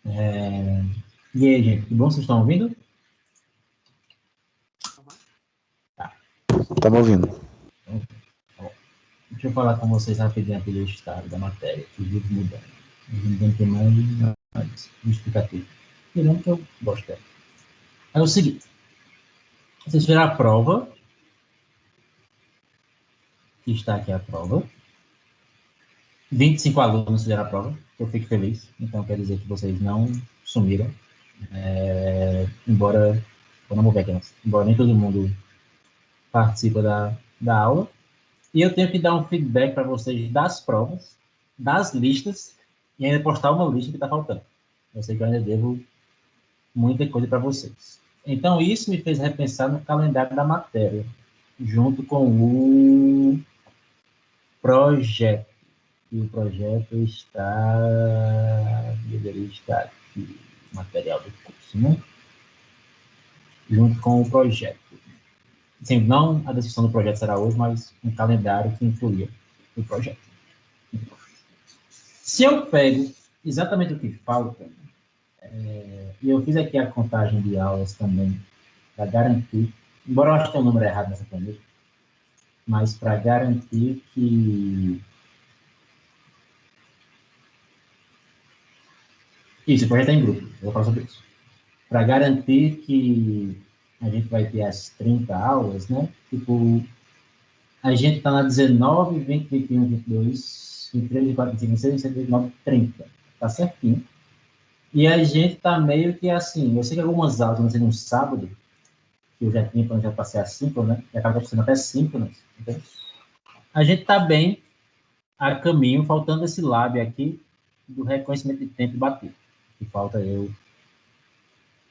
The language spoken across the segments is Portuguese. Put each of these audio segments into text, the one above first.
E aí, gente, tudo bom? Vocês estão ouvindo? Tá. Estamos ouvindo. Deixa eu falar com vocês rapidinho aqui do estado da matéria, que vive mudando. Não tem mais justificativo. Tirando que eu gosto dela. É o seguinte, vocês viram a prova, que está aqui a prova. 25 alunos fizeram a prova, eu fico feliz. Então, quer dizer que vocês não sumiram. Embora nem todo mundo participa da aula. E eu tenho que dar um feedback para vocês das provas, das listas, e ainda postar uma lista que está faltando. Eu sei que eu ainda devo muita coisa para vocês. Então, isso me fez repensar no calendário da matéria, junto com o projeto. E o projeto deveria estar aqui, material do curso, né? Junto com o projeto. Sim, não a descrição do projeto será hoje, mas um calendário que incluía o projeto. Se eu pego exatamente o que falta, e eu fiz aqui a contagem de aulas também, para garantir, embora eu acho que tem um número errado nessa planilha, mas para garantir que... Isso, o projeto é em grupo, eu vou falar sobre isso. Para garantir que a gente vai ter as 30 aulas, né? Tipo, a gente está na 19, 20, 21, 22, 23, 24, 25, 26, 27, 29, 30. Tá certinho. E a gente tá meio que assim, eu sei que algumas aulas vão ser no sábado, que eu já tinha planejado passar a síncronas, né? E acaba sendo até síncronas. Então, a gente tá bem a caminho, faltando esse lab aqui do reconhecimento de tempo batido, que falta eu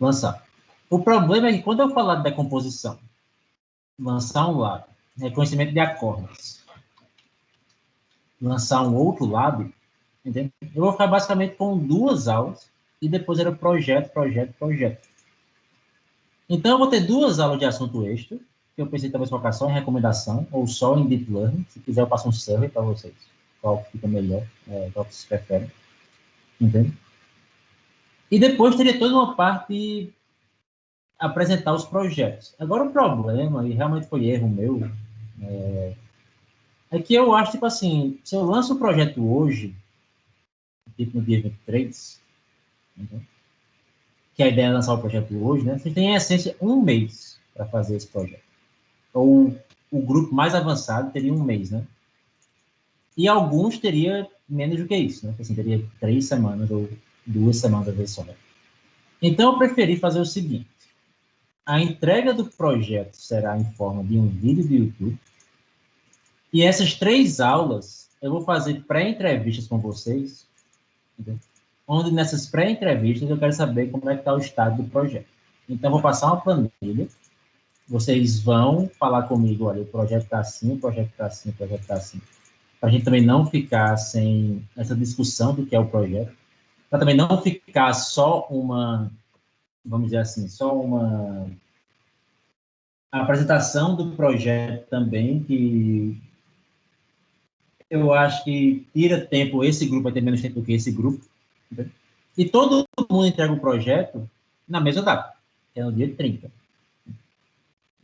lançar. O problema é que quando eu falar de decomposição, lançar um lab, reconhecimento de acordes, lançar um outro lab, entende? Eu vou ficar basicamente com 2 aulas e depois era projeto. Então, eu vou ter 2 aulas de assunto extra, que eu pensei talvez focar só em recomendação, ou só em deep learning. Se quiser, eu passo um survey para vocês, qual fica melhor, qual que vocês preferem, entende? E depois teria toda uma parte de apresentar os projetos. Agora, o problema, e realmente foi erro meu, é que eu acho, tipo assim, se eu lanço o projeto hoje, tipo no dia 23, entende? Que a ideia é lançar o projeto hoje, né? Você tem, em essência, 1 mês para fazer esse projeto. Ou o grupo mais avançado teria 1 mês, né? E alguns teria menos do que isso, né? Assim, teria 3 semanas ou 2 semanas a ver só. Então, eu preferi fazer o seguinte. A entrega do projeto será em forma de um vídeo do YouTube. E essas 3 aulas, eu vou fazer pré-entrevistas com vocês, entendeu? Onde nessas pré-entrevistas eu quero saber como é que está o estado do projeto. Então, eu vou passar uma planilha, vocês vão falar comigo, olha, o projeto está assim, o projeto está assim, o projeto está assim. Para a gente também não ficar sem essa discussão do que é o projeto, para também não ficar só uma, vamos dizer assim, só uma apresentação do projeto também, que eu acho que tira tempo, esse grupo vai ter menos tempo do que esse grupo, entendeu? E todo mundo entrega o projeto na mesma data, que é no dia 30.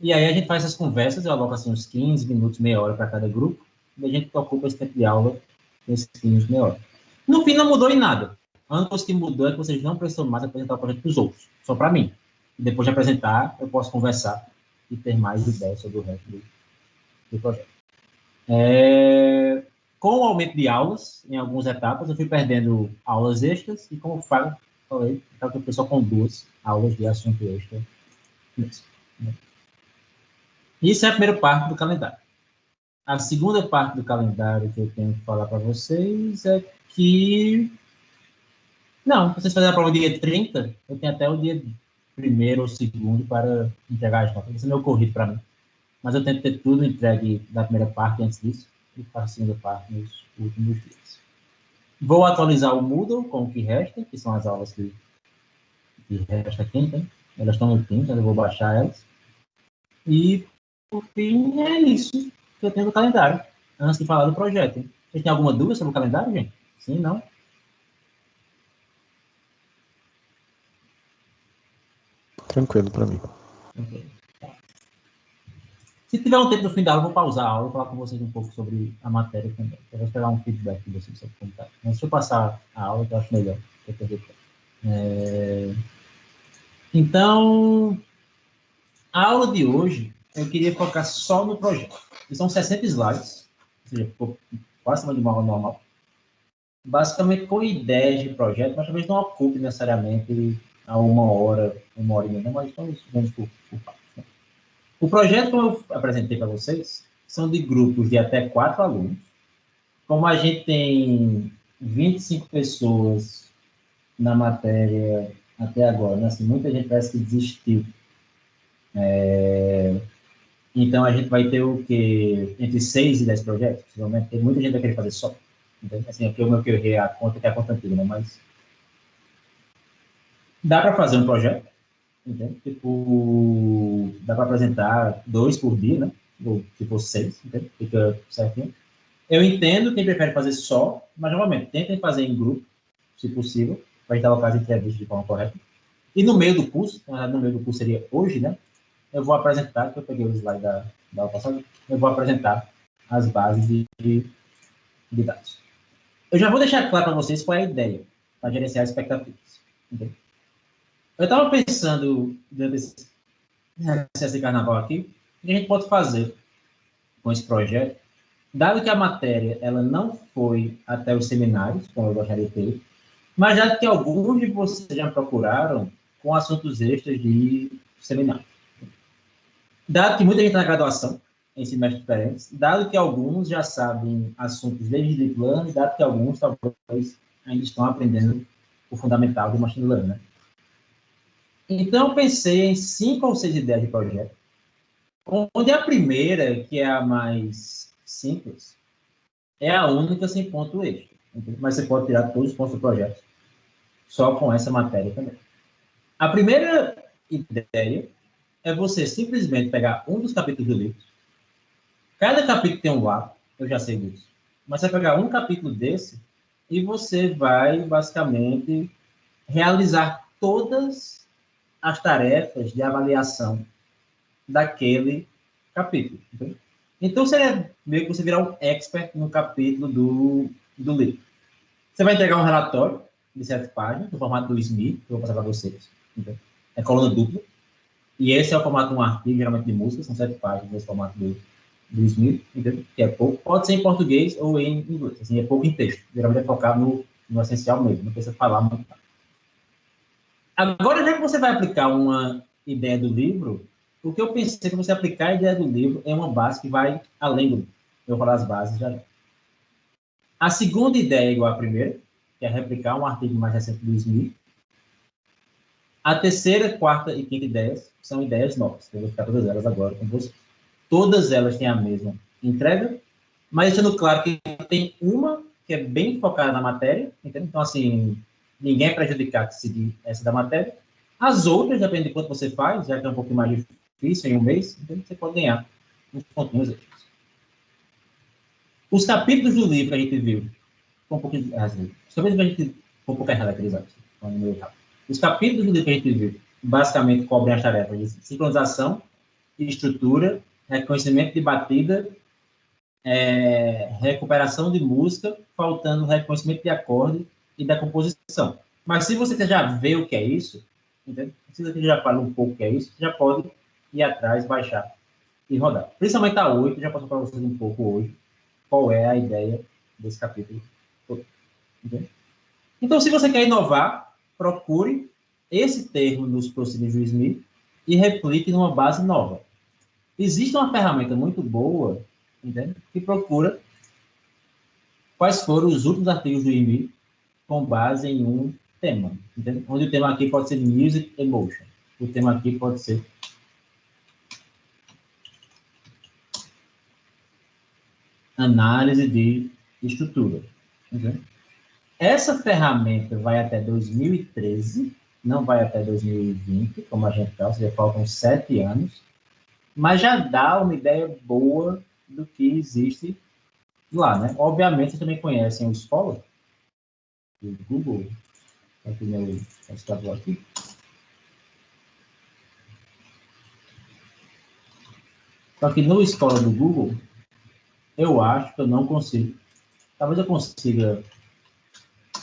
E aí a gente faz essas conversas, eu aloco assim uns 15 minutos, meia hora para cada grupo, e a gente ocupa esse tempo de aula, esses 15 minutos, meia hora. No fim, não mudou em nada. A única coisa que mudou é que vocês não precisam mais apresentar o projeto para os outros, só para mim. E depois de apresentar, eu posso conversar e ter mais ideias sobre o resto do projeto. Com o aumento de aulas, em algumas etapas, eu fui perdendo aulas extras, e como falei, então eu fui só com 2 aulas de assunto extra mesmo. Isso é a primeira parte do calendário. A segunda parte do calendário que eu tenho que falar para vocês é que... Não, vocês fazem a prova dia 30, eu tenho até o dia 1º ou 2º para entregar as notas. Isso é meio corrido para mim. Mas eu tento ter tudo entregue da primeira parte antes disso, e faço a segunda parte nos últimos dias. Vou atualizar o Moodle com o que resta, que são as aulas que resta aqui, né? Elas estão no Teams, eu vou baixar elas. E, por fim, é isso que eu tenho no calendário, antes de falar do projeto. Vocês têm alguma dúvida sobre o calendário, gente? Sim, não? Tranquilo para mim. Okay. Se tiver um tempo no fim da aula, eu vou pausar a aula e falar com vocês um pouco sobre a matéria também. Eu vou esperar um feedback de vocês sobre como está. Mas se eu passar a aula, eu acho melhor. Então, a aula de hoje, eu queria focar só no projeto. E são 60 slides, ou seja, ficou quase de uma aula normal. Basicamente com ideias de projeto, mas talvez não ocupe necessariamente a uma hora e meia, mas estamos vendo por parte. O projeto, como eu apresentei para vocês, são de grupos de até 4 alunos. Como a gente tem 25 pessoas na matéria até agora, né? Assim, muita gente parece que desistiu. Então, a gente vai ter o quê? Entre 6 e 10 projetos, possivelmente. Tem muita gente que vai querer fazer só. Então, assim, aqui eu errei a conta, que é a conta antiga, né? Mas dá para fazer um projeto. Entende? Tipo, dá para apresentar 2 por dia, né? Ou se for 6, entende? Fica certinho. Eu entendo quem prefere fazer só, mas, novamente, tentem fazer em grupo, se possível, para a gente alocar as entrevistas de forma correta. E no meio do curso, no meio do curso seria hoje, né? Eu vou apresentar, que eu peguei o slide da aula passada, eu vou apresentar as bases de dados. Eu já vou deixar claro para vocês qual é a ideia, para gerenciar expectativas. Entende? Eu estava pensando, durante esse recesso de carnaval aqui, o que a gente pode fazer com esse projeto, dado que a matéria ela não foi até os seminários, como eu gostaria de ter, mas já que alguns de vocês já procuraram com assuntos extras de seminário. Dado que muita gente está na graduação, em semestres diferentes, dado que alguns já sabem assuntos desde o plano, e dado que alguns talvez ainda estão aprendendo o fundamental do machine learning, né? Então, eu pensei em 5 ou 6 ideias de projeto, onde a primeira, que é a mais simples, é a única sem ponto extra. Mas você pode tirar todos os pontos do projeto só com essa matéria também. A primeira ideia é você simplesmente pegar um dos capítulos do livro. Cada capítulo tem um ato, eu já sei disso. Mas você vai pegar um capítulo desse e você vai, basicamente, realizar todas as tarefas de avaliação daquele capítulo. Entendeu? Então, seria meio que você virar um expert no capítulo do livro. Você vai entregar um relatório de 7 páginas, no formato do SMI, que eu vou passar para vocês. Entendeu? É coluna dupla. E esse é o formato de um artigo, geralmente de música, são 7 páginas nesse formato do SMI, entendeu? Que é pouco. Pode ser em português ou em inglês. Assim, é pouco em texto. Geralmente é focado no essencial mesmo, não precisa falar muito. Agora, já que você vai aplicar uma ideia do livro, o que eu pensei que você aplicar a ideia do livro é uma base que vai além do livro. Eu vou falar as bases já. A segunda ideia é igual à primeira, que é replicar um artigo mais recente do SMI. A terceira, quarta e quinta ideias são ideias novas. Eu vou ficar todas elas agora com você. Todas elas têm a mesma entrega, mas deixando claro que tem uma que é bem focada na matéria, entendeu? Então, assim, ninguém é prejudicado se seguir essa da matéria. As outras, depende de quanto você faz, já que é um pouco mais difícil em um mês, então você pode ganhar uns pontinhos extras. Os capítulos do livro que a gente viu, com um pouquinho de os capítulos que a gente com um pouco errado aqueles áudios, os capítulos do livro que a gente viu, basicamente cobrem as tarefas de sincronização, estrutura, reconhecimento de batida, recuperação de música, faltando reconhecimento de acorde e da composição. Mas se você já vê o que é isso, entende? Se você já fala um pouco o que é isso, você já pode ir atrás, baixar e rodar. Principalmente a 8, já passou para vocês um pouco hoje qual é a ideia desse capítulo todo. Entende? Então, se você quer inovar, procure esse termo nos procedimentos do SMI e replique numa base nova. Existe uma ferramenta muito boa, entende? Que procura quais foram os últimos artigos do SMI com base em um tema, entende? Onde o tema aqui pode ser Music Emotion. O tema aqui pode ser análise de estrutura. Entende? Essa ferramenta vai até 2013, não vai até 2020, como a gente está, ou seja, faltam 7 anos, mas já dá uma ideia boa do que existe lá, né? Obviamente, vocês também conhecem o Scholar, do Google, aqui meu estábulo aqui. Só que no Store do Google, eu acho que eu não consigo. Talvez eu consiga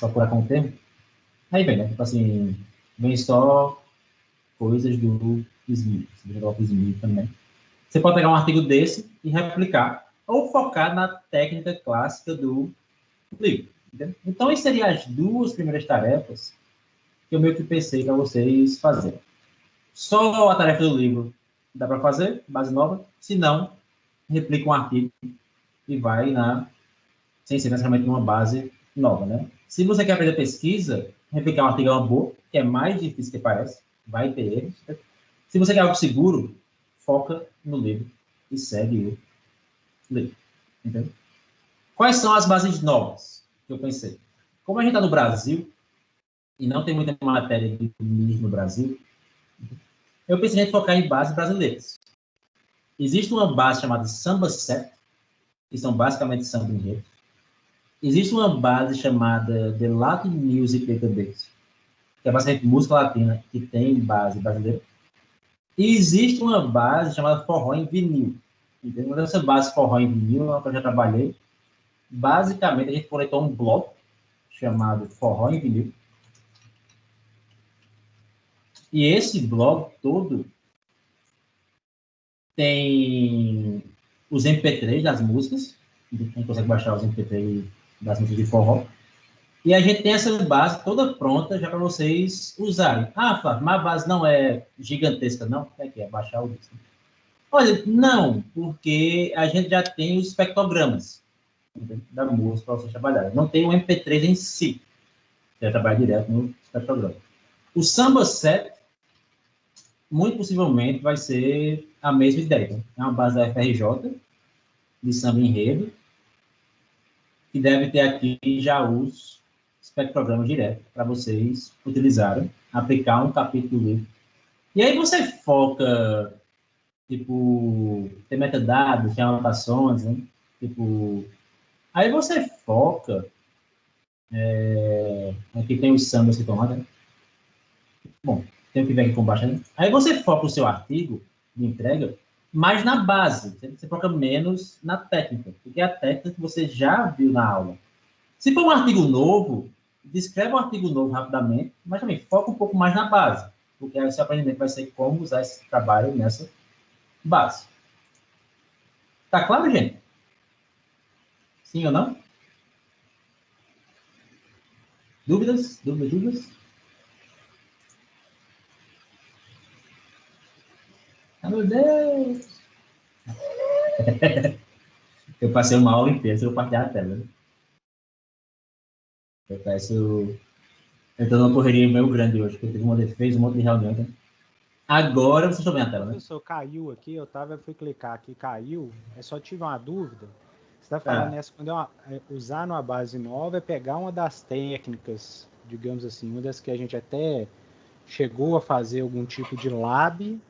procurar com o termo. Aí vem, né? Tipo assim, vem só coisas do Smith. Você coloca o Smith também. Você pode pegar um artigo desse e replicar, ou focar na técnica clássica do livro. Entendeu? Então, essas seriam as duas primeiras tarefas que eu meio que pensei para vocês fazerem. Só a tarefa do livro dá para fazer, base nova. Se não, replica um artigo e vai sem ser necessariamente uma base nova, né? Se você quer aprender pesquisa, replicar um artigo é uma boa, que é mais difícil que parece, vai ter erros. Se você quer algo seguro, foca no livro e segue o livro. Entendeu? Quais são as bases novas que eu pensei? Como a gente está no Brasil e não tem muita matéria de livro no Brasil, eu pensei em focar em bases brasileiras. Existe uma base chamada Samba Set, que são basicamente samba enredo. Existe uma base chamada The Latin Music Database, que é basicamente música latina, que tem base brasileira. E existe uma base chamada Forró em Vinil. Entendeu? Uma dessas bases Forró em Vinil, é que eu já trabalhei. Basicamente, a gente coletou um bloco chamado Forró em Vinil. E esse bloco todo tem os MP3 das músicas. A gente consegue baixar os MP3 das músicas de forró. E a gente tem essa base toda pronta já para vocês usarem. Ah, Flávio, mas a base não é gigantesca, não? Como é que é? Baixar o disco. Olha, não, porque a gente já tem os espectrogramas da música para vocês trabalharem. Não tem o MP3 em si. Você vai trabalhar direto no espectrograma. O Samba Set, muito possivelmente, vai ser a mesma ideia. Né? É uma base da FRJ, de samba enredo, que deve ter aqui já os espectrogramas direto para vocês utilizarem, aplicar um capítulo do livro. E aí você foca, tipo, tem metadados, tem anotações, né? Tipo, aí você foca, aqui tem os sambas que estão lá, né? Bom, tem o que ver aqui com baixo, né? Aí você foca o seu artigo de entrega mais na base, você foca menos na técnica, porque é a técnica que você já viu na aula. Se for um artigo novo, descreve um artigo novo rapidamente, mas também foca um pouco mais na base, porque aí o seu aprendimento vai ser como usar esse trabalho nessa base. Tá claro, gente? Sim ou não? Dúvidas? Dúvidas? Ah, meu Deus! Eu passei uma aula inteira, se eu partilhar a tela. Né? Eu peço... Eu estou numa correria meio grande hoje, porque teve uma defesa, um monte de reunião. Né? Agora vocês estão vendo a tela, né? Professor, caiu aqui, fui clicar aqui, caiu. Eu só tive uma dúvida. Você está falando nessa, quando usar numa base nova, é pegar uma das técnicas, digamos assim, uma das que a gente até chegou a fazer algum tipo de lab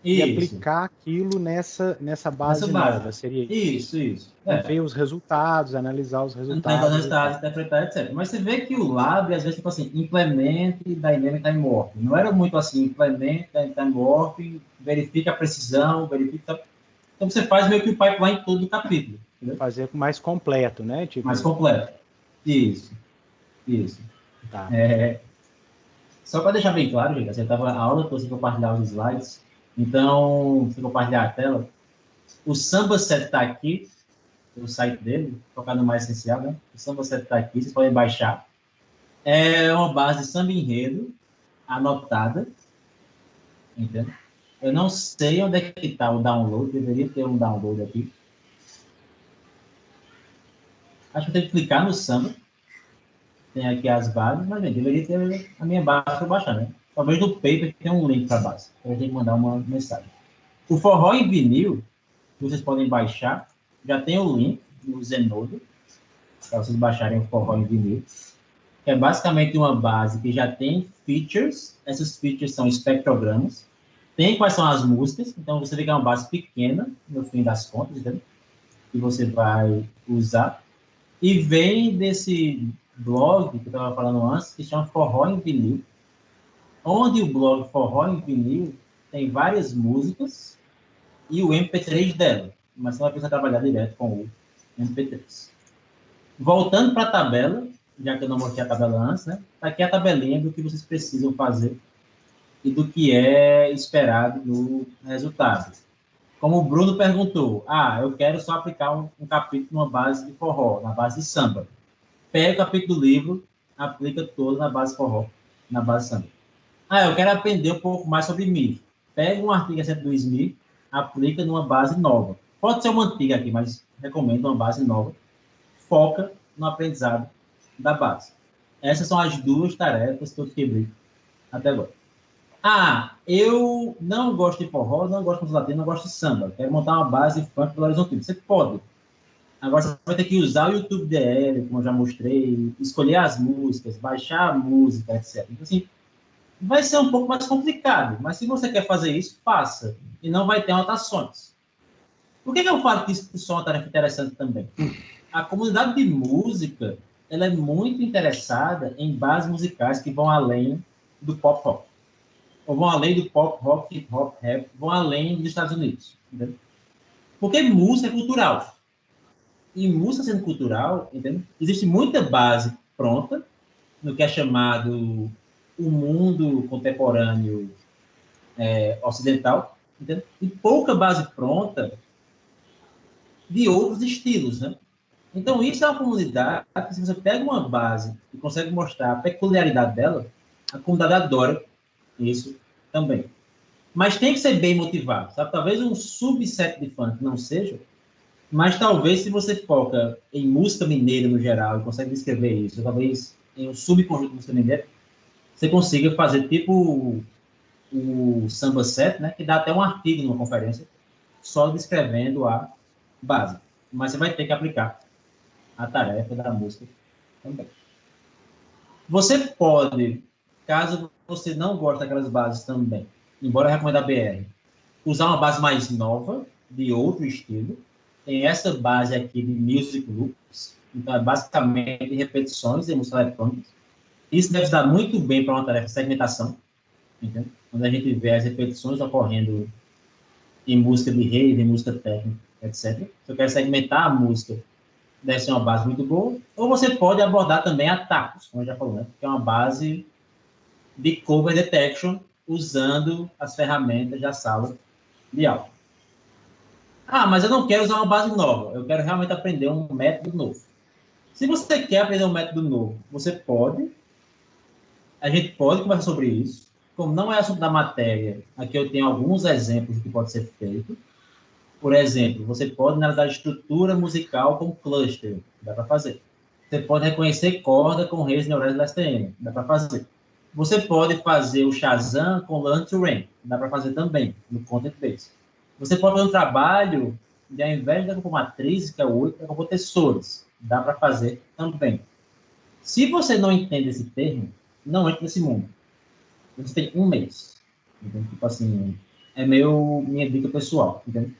e aplicar aquilo nessa base nova, seria isso? Isso. Ver os resultados, analisar os resultados. Interpretar, etc. Mas você vê que o lab, às vezes, tipo assim, implemente Dynamic Time Warping. Não era muito assim, implemente Dynamic Time Warping, verifica a precisão, verifica... Então, você faz meio que o pipeline todo do capítulo. Entendeu? Fazer mais completo, né? Tipo... Mais completo. Isso. Tá. Só para deixar bem claro, gente, você tava a aula, você compartilhar os slides. Então, se compartilhar a tela, o Samba Set está aqui, o site dele, focar no mais essencial, né? O Samba Set está aqui, vocês podem baixar. É uma base de samba enredo, anotada, entendeu? Eu não sei onde é que está o download, deveria ter um download aqui. Acho que eu tenho que clicar no samba. Tem aqui as bases, mas deveria ter a minha base para baixar, né? Talvez no paper tem um link para a base. Eu tenho que mandar uma mensagem. O Forró em Vinil, que vocês podem baixar, já tem o link no Zenodo, para vocês baixarem o Forró em Vinil, que é basicamente uma base que já tem features. Essas features são espectrogramas. Tem quais são as músicas, então você tem que é uma base pequena, no fim das contas, entendeu? Que você vai usar. E vem desse blog que eu estava falando antes, que chama Forró em Vinil, onde o blog Forró em Vinil tem várias músicas e o MP3 dela, mas você vai precisar trabalhar direto com o MP3. Voltando para a tabela, já que eu não mostrei a tabela antes, né? Tá aqui a tabelinha do que vocês precisam fazer e do que é esperado no resultado. Como o Bruno perguntou, eu quero só aplicar um capítulo numa base de forró, na base de samba. Pega o capítulo do livro, aplica todo na base forró, na base samba. Eu quero aprender um pouco mais sobre Smith. Pega um artigo recente do Smith, aplica numa base nova. Pode ser uma antiga aqui, mas recomendo uma base nova. Foca no aprendizado da base. Essas são as duas tarefas que eu quebrei até agora. Eu não gosto de forró, não gosto de música latina, não gosto de samba. Quero montar uma base de funk do Horizonte. Você pode. Agora você vai ter que usar o YouTube DL, como eu já mostrei, escolher as músicas, baixar a música, etc. Então, assim, vai ser um pouco mais complicado, mas se você quer fazer isso, faça. E não vai ter anotações. Por que eu falo que isso é uma tarefa interessante também? A comunidade de música, ela é muito interessada em bases musicais que vão além do pop rock. Ou vão além do pop rock, hip hop, rap, vão além dos Estados Unidos. Entendeu? Porque música é cultural. E música sendo cultural, entendeu? Existe muita base pronta no que é chamado o mundo contemporâneo ocidental, entendeu? E pouca base pronta de outros estilos, né? Então, isso é uma comunidade que, se você pega uma base e consegue mostrar a peculiaridade dela, a comunidade adora isso também. Mas tem que ser bem motivado, sabe? Talvez um subset de funk não seja, mas talvez se você foca em música mineira no geral e consegue descrever isso, ou talvez em um subconjunto de música mineira, você consiga fazer tipo o samba set, né? Que dá até um artigo numa conferência só descrevendo a base. Mas você vai ter que aplicar a tarefa da música também. Você pode, caso você não goste daquelas bases também, embora eu recomende a BR, usar uma base mais nova, de outro estilo. Tem essa base aqui de Music Loops, então é basicamente repetições de música eletrônica. Isso deve dar muito bem para uma tarefa de segmentação, entende? Quando a gente vê as repetições ocorrendo em música de rede, em música técnica, etc. Se eu quero segmentar a música, deve ser uma base muito boa. Ou você pode abordar também a Tacos, como eu já falei, né? Que é uma base de cover detection usando as ferramentas da sala de aula. Mas eu não quero usar uma base nova, eu quero realmente aprender um método novo. Se você quer aprender um método novo, você pode, a gente pode conversar sobre isso. Como não é assunto da matéria, aqui eu tenho alguns exemplos do que pode ser feito. Por exemplo, você pode analisar a estrutura musical com cluster, dá para fazer. Você pode reconhecer corda com redes neurais da STM, dá para fazer. Você pode fazer o Shazam com Learn to Rank, dá para fazer também, no Content Base. Você pode fazer um trabalho de, ao invés da matriz, que é o 8, é com tessores, dá para fazer também. Se você não entende esse termo, não entre nesse mundo. Você tem um mês. Então, tipo assim, é minha dica pessoal, entendeu?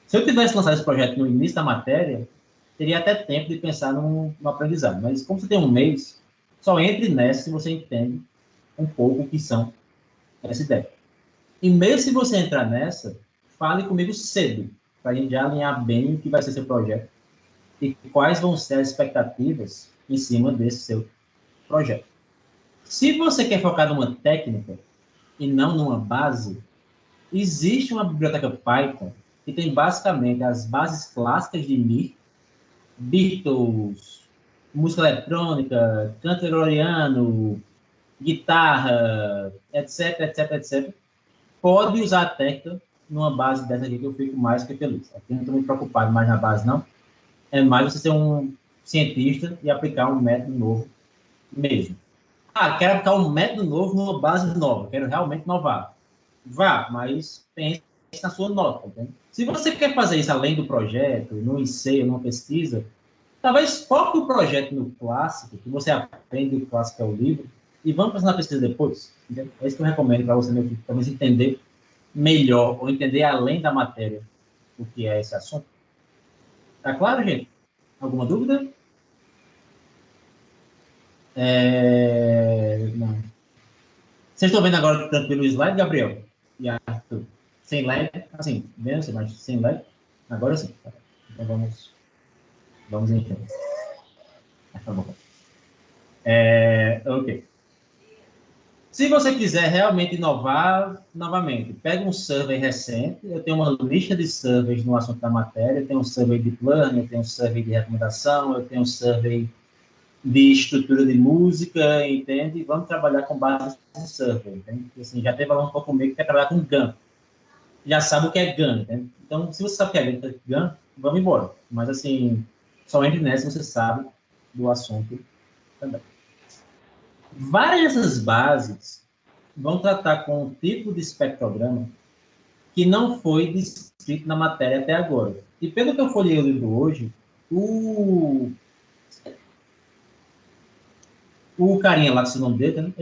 Se eu tivesse lançado esse projeto no início da matéria, teria até tempo de pensar no aprendizado. Mas como você tem um mês, só entre nessa se você entende um pouco o que são essa ideia. E mesmo se você entrar nessa, fale comigo cedo, para a gente já alinhar bem o que vai ser seu projeto e quais vão ser as expectativas em cima desse seu projeto. Se você quer focar numa técnica e não numa base, existe uma biblioteca Python que tem basicamente as bases clássicas de Mir, Beatles, música eletrônica, canto gregoriano, guitarra, etc, etc, etc. Pode usar a técnica numa base dessa aqui que eu fico mais que feliz. Aqui não estou muito preocupado mais na base, não. É mais você ser um cientista e aplicar um método novo mesmo. Quero aplicar um método novo numa base nova. Quero realmente inovar. Vá, mas pense na sua nota. Entende? Se você quer fazer isso além do projeto, no ensaio, numa pesquisa, talvez foque o projeto no clássico, que você aprende o clássico é o livro, e vamos fazer na pesquisa depois. Entende? É isso que eu recomendo para você, talvez entender melhor, ou entender além da matéria o que é esse assunto. Tá claro, gente? Alguma dúvida? Não. Vocês estão vendo agora tranquilo o slide, Gabriel? E Arthur? sem lag, assim, menos, mas sem lag. Agora sim. Então vamos em frente. Tá bom. Ok. Se você quiser realmente inovar, novamente, pega um survey recente. Eu tenho uma lista de surveys no assunto da matéria. Eu tenho um survey de plano, eu tenho um survey de recomendação, eu tenho um survey de estrutura de música, entende? Vamos trabalhar com base em survey, entende? Porque, assim, já teve aluno comigo que quer trabalhar com GAN. Já sabe o que é GAN, entende? Então, se você sabe o que é GAN, vamos embora. Mas, assim, só entre nessa você sabe do assunto também. Várias dessas bases vão tratar com um tipo de espectrograma que não foi descrito na matéria até agora. E pelo que eu folhei o livro hoje, o carinha lá, que se o nome dele, né,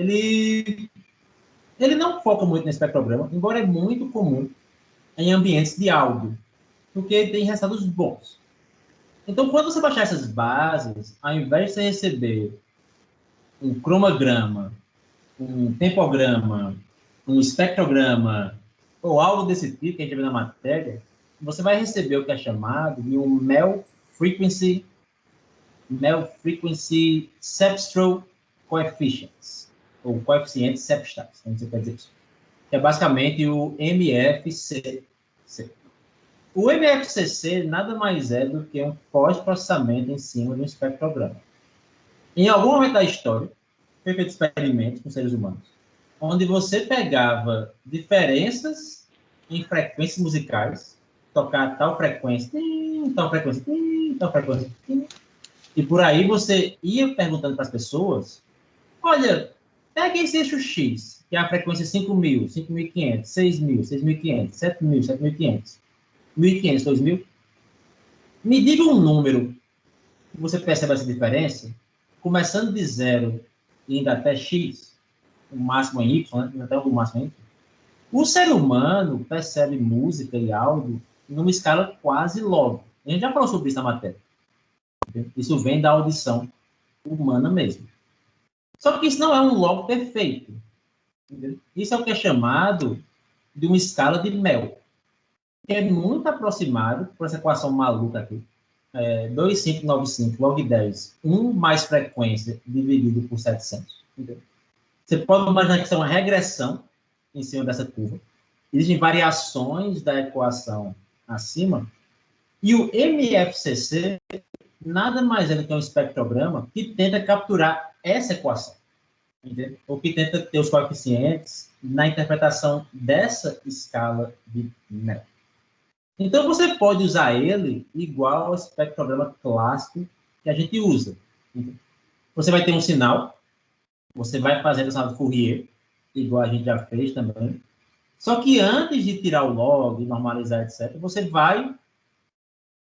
ele não foca muito no espectrograma, embora é muito comum em ambientes de áudio, porque tem resultados bons. Então, quando você baixar essas bases, ao invés de você receber um cromograma, um tempograma, um espectrograma, ou algo desse tipo que a gente vê na matéria, você vai receber o que é chamado de um Mel Frequency Cepstral Coefficients, ou coeficientes cepstrais, como você quer dizer isso, que é basicamente o MFCC. O MFCC nada mais é do que um pós-processamento em cima de um espectrograma. Em algum momento da história, foi feito experimentos com seres humanos, onde você pegava diferenças em frequências musicais, tocar tal frequência, tal frequência, tal frequência, e por aí você ia perguntando para as pessoas, olha, pega esse eixo X, que é a frequência 5.000, 5.500, 6.000, 6.500, 7.000, 7.500, 1.500, 2.000, me diga um número que você percebe essa diferença, começando de 0 e indo até X, o máximo em Y, né? Até o máximo em Y. O ser humano percebe música e áudio numa escala quase log. A gente já falou sobre isso na matéria. Isso vem da audição humana mesmo. Só que isso não é um log perfeito. Entendeu? Isso é o que é chamado de uma escala de Mel, que é muito aproximado, por essa equação maluca aqui, 2595 log 10, 1 mais frequência dividido por 700. Entendeu? Você pode imaginar que isso é uma regressão em cima dessa curva. Existem variações da equação acima, e o MFCC nada mais é do que um espectrograma que tenta capturar essa equação, entendeu? Ou que tenta ter os coeficientes na interpretação dessa escala de Mel. Então, você pode usar ele igual ao espectrograma clássico que a gente usa. Você vai ter um sinal, você vai fazer o sinal de Fourier, igual a gente já fez também. Só que antes de tirar o log, normalizar, etc., você vai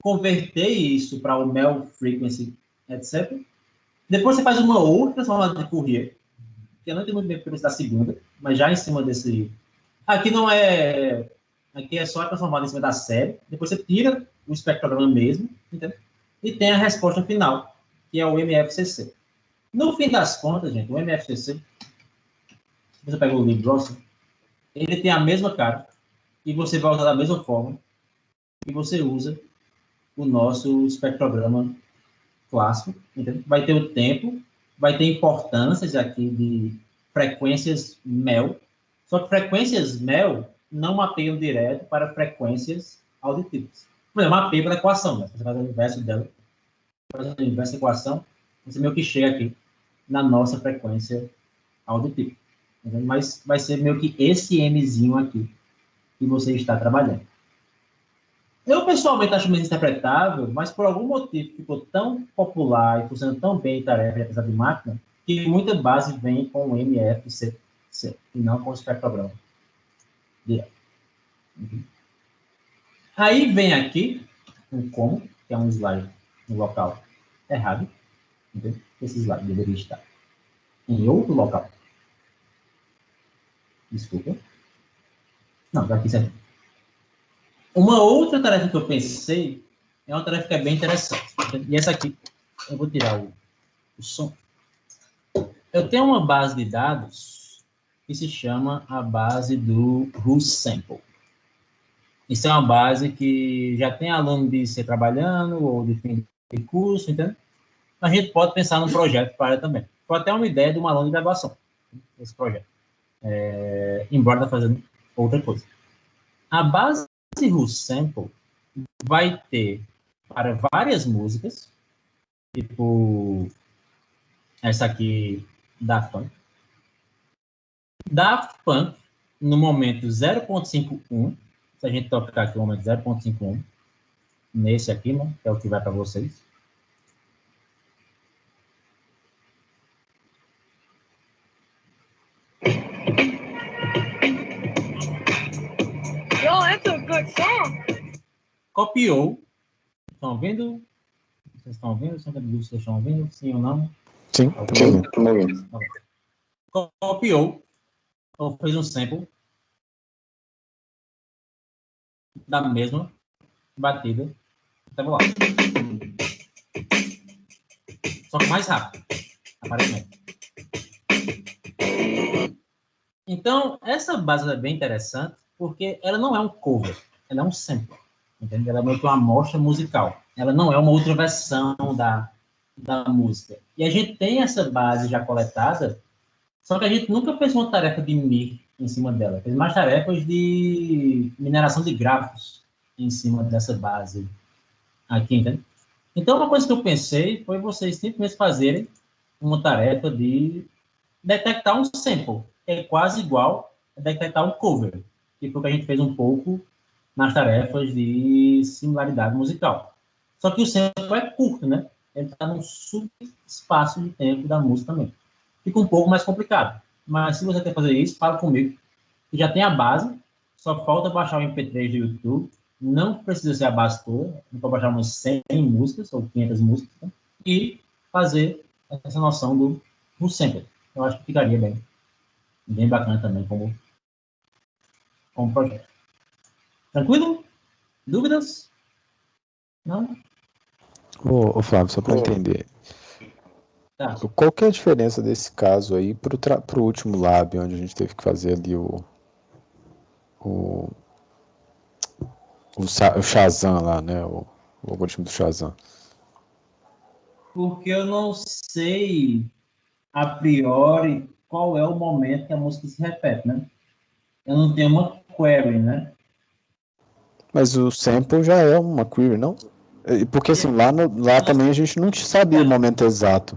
converter isso para o Mel Frequency, etc. Depois você faz uma outra transformada de Fourier, que eu não tenho muito bem porque da segunda, mas já em cima desse... Aqui não é... Aqui é só transformada em cima da série. Depois você tira o espectrograma mesmo, entendeu? E tem a resposta final, que é o MFCC. No fim das contas, gente, o MFCC, se você pega o Lee Gross, ele tem a mesma cara, e você vai usar da mesma forma que você usa o nosso espectrograma clássico, entendeu? Vai ter o tempo, vai ter importâncias aqui de frequências MEL, só que frequências MEL não mapeiam direto para frequências auditivas. Por exemplo, mapeia pela equação, né? Você faz o inverso dela, faz o inverso da equação, você meio que chega aqui na nossa frequência auditiva. Entendeu? Mas vai ser meio que esse Mzinho aqui que você está trabalhando. Eu, pessoalmente, acho menos interpretável, mas por algum motivo ficou tão popular e funcionando tão bem em tarefa de aprendizagem de máquina, que muita base vem com o MFCC, e não com o espectrograma direto. Aí vem aqui um como, que é um slide no local errado. Entendeu? Esse slide deveria estar em outro local. Desculpa. Não, está aqui certo. Uma outra tarefa que eu pensei é uma tarefa que é bem interessante. E essa aqui, eu vou tirar o som. Eu tenho uma base de dados que se chama a base do Who's Sample. Isso é uma base que já tem aluno de C trabalhando, ou de fim de curso, entendeu? A gente pode pensar num projeto para também. Foi até uma ideia de um aluno de graduação, esse projeto. Embora está fazendo outra coisa. A base Root Sample vai ter para várias músicas, tipo essa aqui, Daft Punk. Daft Punk, no momento 0.51, se a gente tocar aqui no momento 0.51, nesse aqui, né, que é o que vai para vocês. Yo, that's a good song. Copiou. Estão ouvindo? Vocês estão ouvindo? Vocês estão ouvindo? Sim ou não? Sim, estou ouvindo. Copiou. Ou fez um sample da mesma batida. Então, vamos lá. Só que mais rápido, aparentemente. Então, essa base é bem interessante, porque ela não é um cover, ela é um sample. Entende? Ela é meio que uma amostra musical. Ela não é uma outra versão da música. E a gente tem essa base já coletada, só que a gente nunca fez uma tarefa de MIR em cima dela. Fez mais tarefas de mineração de grafos em cima dessa base aqui, entende? Então, uma coisa que eu pensei foi vocês simplesmente fazerem uma tarefa de detectar um sample, que é quase igual a detectar um cover, que foi o que a gente fez um pouco nas tarefas de similaridade musical. Só que o sample é curto, né? Ele está num subespaço de tempo da música também. Fica um pouco mais complicado. Mas se você quer fazer isso, fala comigo. Que já tem a base, só falta baixar o MP3 do YouTube. Não precisa ser a base toda, não pode baixar umas 100 músicas ou 500 músicas, né? E fazer essa noção do sample. Eu acho que ficaria bem bacana também como projeto. Tranquilo? Dúvidas? Não? Ô, Flávio, só para entender. Tá. Qual que é a diferença desse caso aí para o último lab, onde a gente teve que fazer ali o Shazam lá, né? O algoritmo do Shazam. Porque eu não sei, a priori, qual é o momento que a música se repete, né? Eu não tenho uma query, né? Mas o sample já é uma query, não? Porque assim, lá também a gente não sabia o momento exato.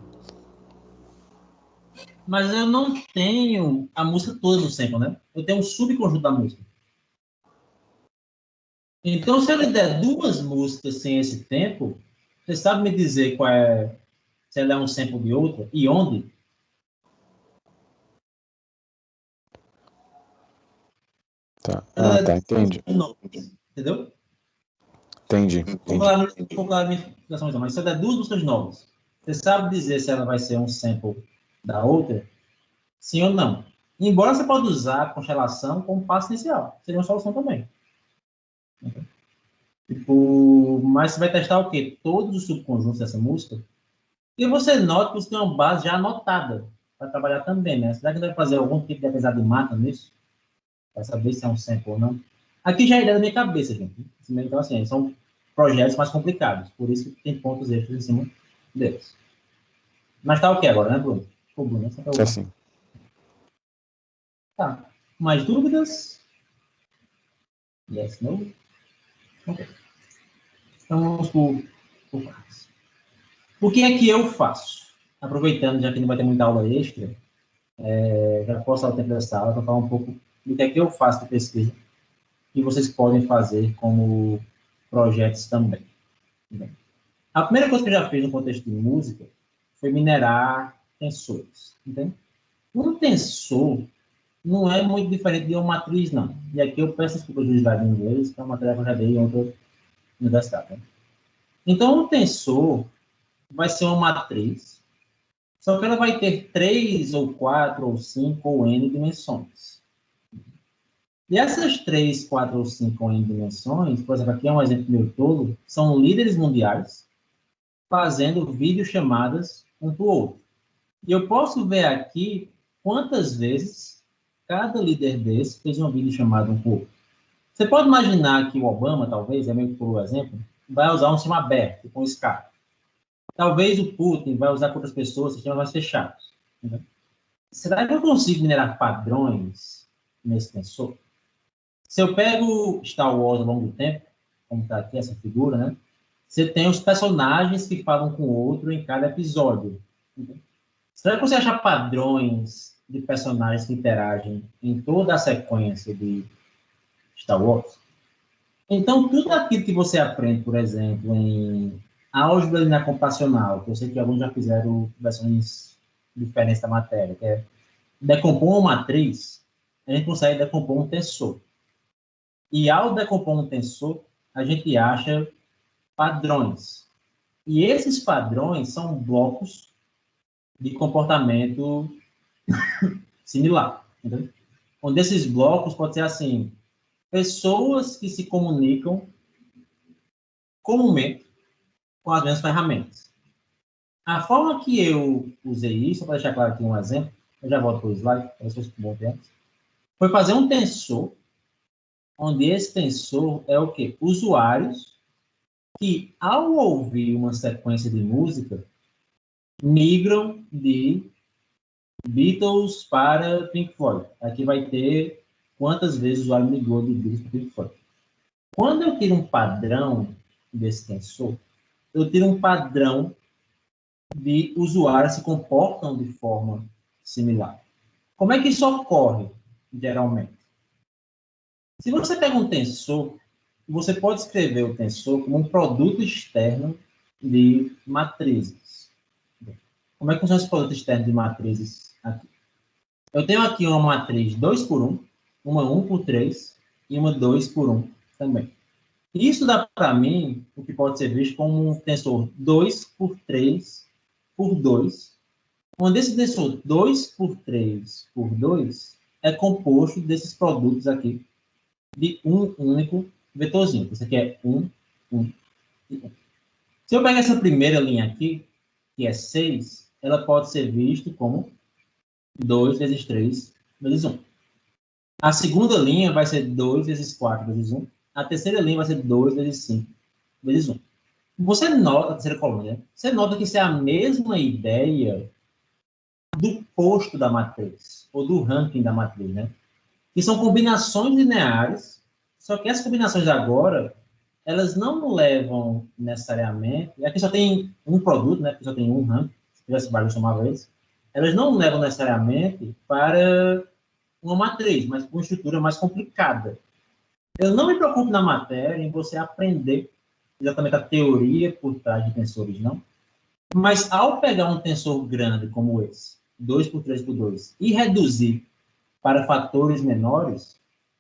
Mas eu não tenho a música toda no sample, né? Eu tenho um subconjunto da música. Então, se ele der duas músicas sem esse tempo, você sabe me dizer qual é, se ela é um sample de outra e onde? Tá, tá, entendi. Entendeu? Entendi. Vou falar a minha explicação, mas se ela der duas músicas novas, você sabe dizer se ela vai ser um sample da outra? Sim ou não? Embora você pode usar a constelação como passo inicial. Seria uma solução também. Tipo, mas você vai testar o quê? Todos os subconjuntos dessa música. E você nota que você tem uma base já anotada para trabalhar também, né? Será que vai fazer algum tipo de apesar de mata nisso? Para saber se é um sample ou não? Aqui já é ideia da minha cabeça, gente. Então, assim, são projetos mais complicados. Por isso que tem pontos extras em cima deles. Mas tá ok agora, né, Bruno? Ficou Bruno, né? É assim. Tá. Mais dúvidas? Yes, no? Ok. Então vamos por partes. O que é que eu faço? Aproveitando, já que não vai ter muita aula extra, já posso dar o tempo dessa aula para falar um pouco do que é que eu faço de pesquisa e vocês podem fazer como projetos também. A primeira coisa que eu já fiz no contexto de música foi minerar tensores. Entende? Um tensor não é muito diferente de uma matriz, não. E aqui eu peço desculpas do slide em inglês, que é uma tarefa que eu já dei em outra universidade. Né? Então, um tensor vai ser uma matriz, só que ela vai ter 3, ou 4, ou 5, ou N dimensões. E essas 3, 4 ou 5 ou N dimensões, por exemplo, aqui é um exemplo meu todo, são líderes mundiais fazendo videochamadas um para o outro. E eu posso ver aqui quantas vezes cada líder desse fez uma videochamada um para o outro. Você pode imaginar que o Obama, talvez, é meio por exemplo, vai usar um sistema aberto, com Skype. Talvez o Putin vai usar com outras pessoas sistemas mais fechados. Né? Será que eu consigo minerar padrões nesse tensor? Se eu pego Star Wars ao longo do tempo, como está aqui essa figura, né? Você tem os personagens que falam com o outro em cada episódio. Né? Será que você acha padrões de personagens que interagem em toda a sequência de Star Wars? Então, tudo aquilo que você aprende, por exemplo, em álgebra linear computacional, que eu sei que alguns já fizeram versões diferentes da matéria, que é decompor uma matriz, a gente consegue decompor um tensor. E ao decompor um tensor, a gente acha padrões. E esses padrões são blocos de comportamento similar. Entendeu? Um desses blocos pode ser assim, pessoas que se comunicam comumente com as mesmas ferramentas. A forma que eu usei isso, para deixar claro aqui um exemplo, eu já volto para o slide, para vocês que bom tempo, foi fazer um tensor, onde esse tensor é o quê? Usuários que, ao ouvir uma sequência de música, migram de Beatles para Pink Floyd. Aqui vai ter quantas vezes o usuário migrou de Beatles para Pink Floyd. Quando eu tiro um padrão desse tensor, eu tiro um padrão de usuários que se comportam de forma similar. Como é que isso ocorre, geralmente? Se você pega um tensor, você pode escrever o tensor como um produto externo de matrizes. Como é que funciona esse produto externo de matrizes aqui? Eu tenho aqui uma matriz 2 por 1, uma 1 por 3 e uma 2 por 1 também. Isso dá para mim o que pode ser visto como um tensor 2 por 3 por 2, onde esse tensor 2 por 3 por 2 é composto desses produtos aqui de um único vetorzinho. Isso aqui é 1, 1 e 1. Se eu pegar essa primeira linha aqui, que é 6, ela pode ser vista como 2 vezes 3 vezes 1. A segunda linha vai ser 2 vezes 4 vezes 1. A terceira linha vai ser 2 vezes 5 vezes 1. Você nota, a terceira coluna, né? Você nota que isso é a mesma ideia do posto da matriz, ou do ranking da matriz, né? Que são combinações lineares, só que essas combinações agora, elas não levam necessariamente, e aqui só tem um produto, né? Porque só tem um ranking, se tivesse vários uma vez, elas não levam necessariamente para uma matriz, mas com uma estrutura mais complicada. Eu não me preocupo na matéria em você aprender exatamente a teoria por trás de tensores, não. Mas ao pegar um tensor grande como esse, 2 por 3 por 2, e reduzir para fatores menores,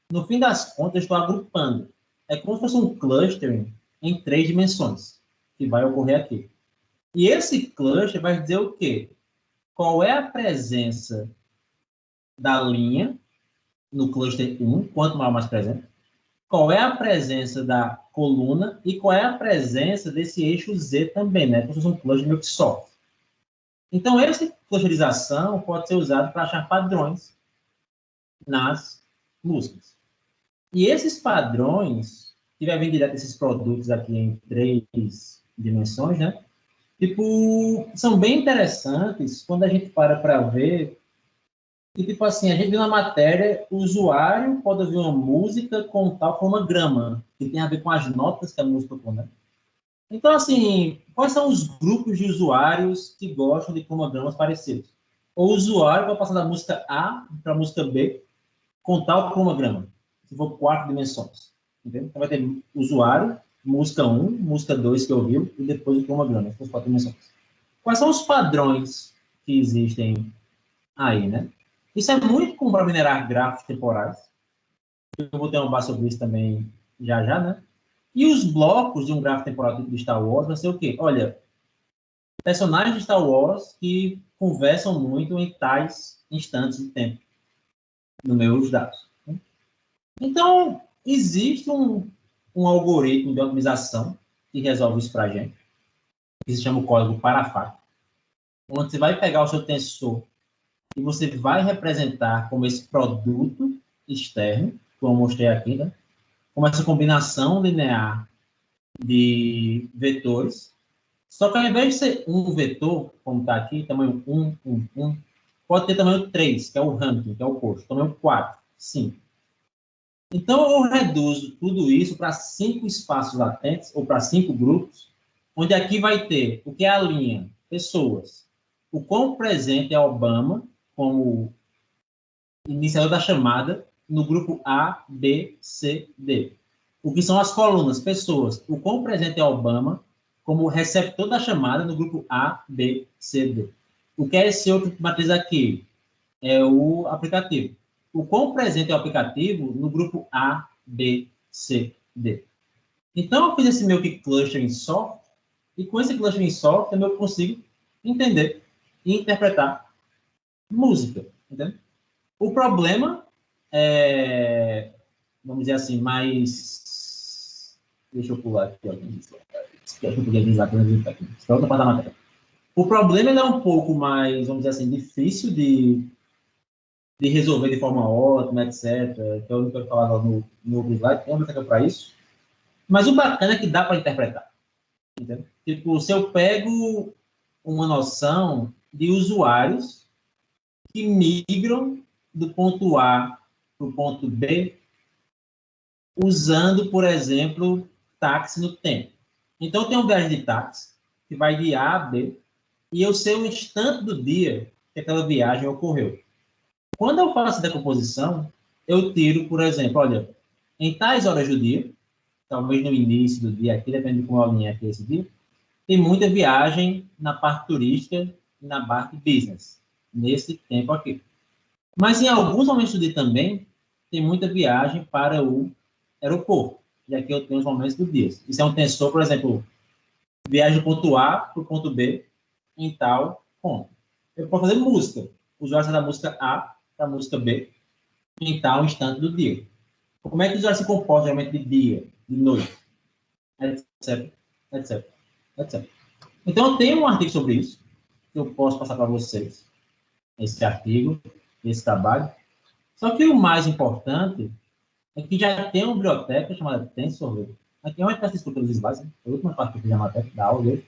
no fim das contas, eu estou agrupando. É como se fosse um clustering em 3 dimensões, que vai ocorrer aqui. E esse cluster vai dizer o quê? Qual é a presença da linha no cluster 1, quanto maior mais presente, qual é a presença da coluna e qual é a presença desse eixo Z também, né? Como se fosse um cluster meio que soft. Então, essa clusterização pode ser usada para achar padrões nas músicas. E esses padrões, que vai vir direto desses produtos aqui em 3 dimensões, né? Tipo, são bem interessantes quando a gente para ver. E, tipo assim, a gente viu na matéria, o usuário pode ouvir uma música com tal fonograma, que tem a ver com as notas que a música tocou, né? Então, assim, quais são os grupos de usuários que gostam de cronogramas parecidos? O usuário vai passar da música A para a música B com tal cronograma, se for 4 dimensões. Entendeu? Então, vai ter usuário, música 1, música 2 que ouviu, e depois o cronograma, se for 4 dimensões. Quais são os padrões que existem aí, né? Isso é muito comum para minerar gráficos temporais. Eu vou ter uma base sobre isso também já, né? E os blocos de um gráfico temporal de Star Wars vai ser o quê? Olha, personagens de Star Wars que conversam muito em tais instantes de tempo no meus dados. Então, existe um algoritmo de otimização que resolve isso para a gente, que se chama o código Parafat, onde você vai pegar o seu tensor e você vai representar como esse produto externo, como eu mostrei aqui, né? como essa combinação linear de vetores, só que ao invés de ser um vetor, como está aqui, tamanho 1, 1, 1, pode ter tamanho 3, que é o ranking, que é o posto, tamanho 4, 5. Então, eu reduzo tudo isso para 5 espaços latentes, ou para 5 grupos, onde aqui vai ter o que é a linha, pessoas, o quão presente é Obama, como iniciador da chamada, no grupo A, B, C, D. O que são as colunas, pessoas, o quão presente é Obama, como receptor da chamada, no grupo A, B, C, D. O que é esse outro matriz aqui? É o aplicativo. O quão presente é o aplicativo no grupo A, B, C, D. Então, eu fiz esse meu clustering soft, e com esse clustering soft, eu consigo entender e interpretar música. Entende? O problema é, vamos dizer assim, mais... Deixa eu pular aqui. Deixa eu poder deslizar aqui. Outra parte da matéria. O problema ele é um pouco mais, vamos dizer assim, difícil de resolver de forma ótima, etc. Então, eu não quero falar no outro slide, tem uma biblioteca para isso. Mas o bacana é que dá para interpretar. Entendeu? Tipo, se eu pego uma noção de usuários que migram do ponto A para o ponto B, usando, por exemplo, táxi no tempo. Então, eu tenho um viagem de táxi, que vai de A a B, e eu sei o instante do dia que aquela viagem ocorreu. Quando eu faço decomposição, eu tiro, por exemplo, olha, em tais horas do dia, talvez no início do dia aqui, depende de como eu alinhar aqui esse dia, tem muita viagem na parte turística e na parte business, nesse tempo aqui. Mas em alguns momentos do dia também, tem muita viagem para o aeroporto. E aqui eu tenho os momentos do dia. Isso é um tensor, por exemplo, viagem do ponto A para o ponto B em tal ponto. Eu posso fazer música. O usuário sai da música A para a música B em tal instante do dia. Como é que o usuário se comporta geralmente de dia, de noite, etc, etc, etc. Então, eu tenho um artigo sobre isso, que eu posso passar para vocês, esse artigo, esse trabalho. Só que o mais importante é que já tem uma biblioteca chamada TensorFlow. Aqui é uma espécie de estrutura dos slides, a última parte que eu fiz da matéria, da aula hoje,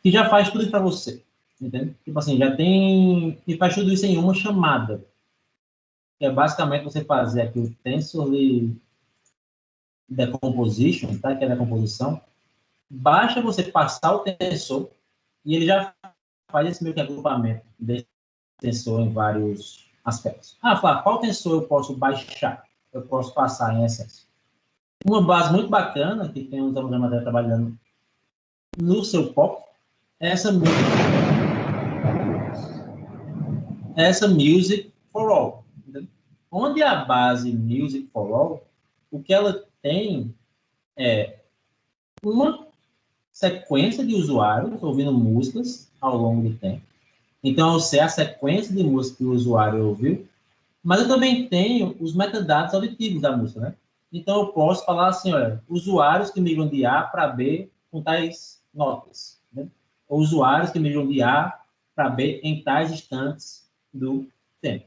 que já faz tudo isso para você. Entende? Tipo assim, já tem... E faz tudo isso em uma chamada. Que é basicamente você fazer aqui o TensorFlow Decomposition, tá? Que é a decomposição. Basta você passar o tensor e ele já faz esse meio que agrupamento desse tensor em vários aspectos. Ah, Flávio, qual tensor eu posso baixar? Eu posso passar em essência. Uma base muito bacana, que tem uns alunos da matéria trabalhando no seu POC, é essa Music for All. Entendeu? Onde a base Music for All, o que ela tem é uma sequência de usuários ouvindo músicas ao longo do tempo. Então, eu sei a sequência de música que o usuário ouviu, mas eu também tenho os metadados auditivos da música, né? Então, eu posso falar assim, olha, usuários que migram de A para B com tais notas, né? Ou usuários que migram de A para B em tais instantes do tempo.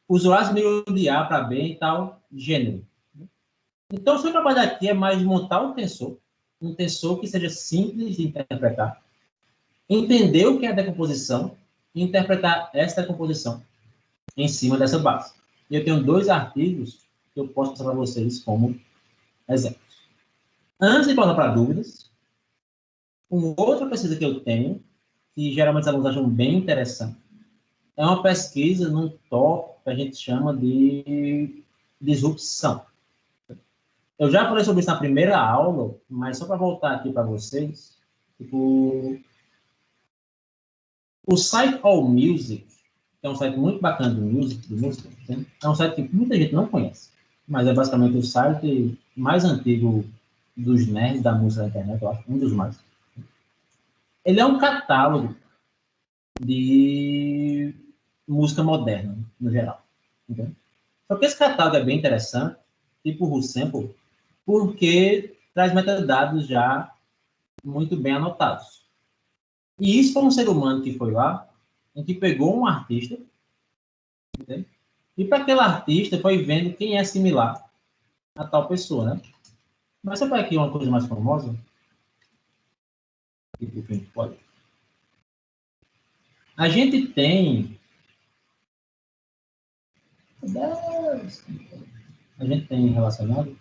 Usuários que migram de A para B em tal gênero. Então, o seu trabalho aqui é mais de montar um tensor que seja simples de interpretar, entender o que é a decomposição e interpretar essa decomposição em cima dessa base. E eu tenho 2 artigos que eu posso passar para vocês como exemplos. Antes de passar para dúvidas, uma outra pesquisa que eu tenho, que geralmente os alunos acham bem interessante, é uma pesquisa num tópico que a gente chama de disrupção. Eu já falei sobre isso na primeira aula, mas só para voltar aqui para vocês, tipo, o site AllMusic, que é um site muito bacana de música, né? É um site que muita gente não conhece, mas é basicamente o site mais antigo dos nerds da música na internet, eu acho, um dos mais. Ele é um catálogo de música moderna, no geral. Entendeu? Só que esse catálogo é bem interessante, tipo o Sample, porque traz metadados já muito bem anotados. E isso foi um ser humano que foi lá, em que pegou um artista, entende? E para aquele artista foi vendo quem é similar a tal pessoa, né? Mas você pega aqui uma coisa mais famosa, que a gente pode. A gente tem... A gente tem relacionado...